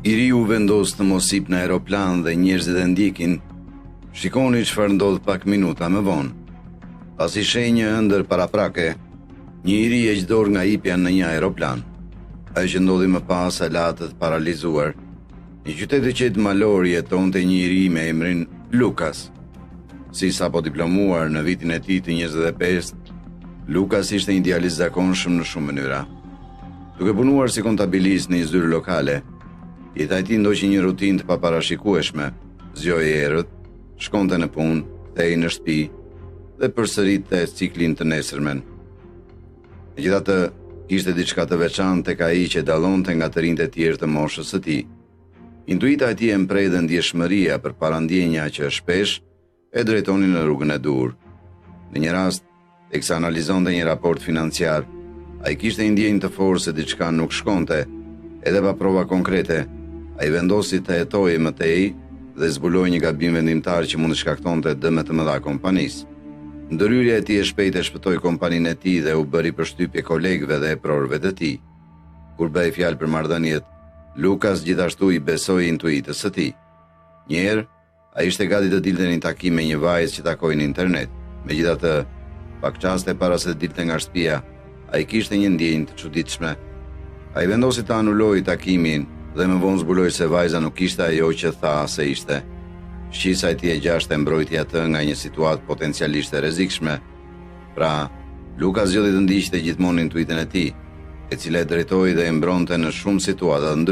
I riu vendos të mos hip në aeroplan dhe njerëzit e ndjekin. Shikoni çfarë ndodh pak minuta më vonë. Pasi shenjë ëndër paraprake, një i ri e dorë nga hipja në një aeroplan. Ai që ndodhi më pas alatët paralizuar. Një qytet i qetë malor jetonte një i ri me emrin Lukas. Si sapo diplomuar në vitin e tij të 25, Lukas ishte idealist zakonshëm në shumë mënyra. Duke punuar si kontabilist në një zyrë lokale, jeta e tij ndoqi një rutinë të paparashikueshme, zgjoi erët, shkonte në punë, kthehej në shtëpi dhe përsëritte ciklin të nesërmen. Megjithatë, kishte diçka të veçantë tek ai që dallonte nga të rinjtë e tjerë të moshës së tij. Intuita e tij e mprej dhe ndjeshmëria për parandjenja që shpesh e drejtonin në rrugën e dur. Në një rast, teksa analizonte një raport financiar, ai kishte një ndjenjë të fortë se diçka nuk shkonte, edhe pa prova konkrete. Ai vendosi të hetojë më tej dhe zbuloi një gabim vendimtar që mund të shkaktonte dëme të mëdha kompanisë. Ndërhyrja e tij e shpejtë e shpëtoi kompaninë e tij dhe u bëri përshtypje kolegëve dhe prorëve të tij. Kur bëi fjalë për marrëdhëniet, Lukas gjithashtu i besoi intuitës së tij. Një herë, ai ishte gati të dilte në një takim me një vajzë që takoi në internet. Megjithatë, pak çaste para se të dilte nga shtëpia, ai kishte një ndjenjë të çuditshme. Ai vendosi të anulojë takimin dhe më vonë zbuloi se vajza nuk ishte ajo që tha se ishte. Shqisa e tij e gjashtë e mbrojti atë nga një situatë potencialisht e rrezikshme. Pra, Lukas zgjodhi të ndiqte gjithmonë intuitën e tij, e cila e drejtoi dhe e mbronte në shumë situata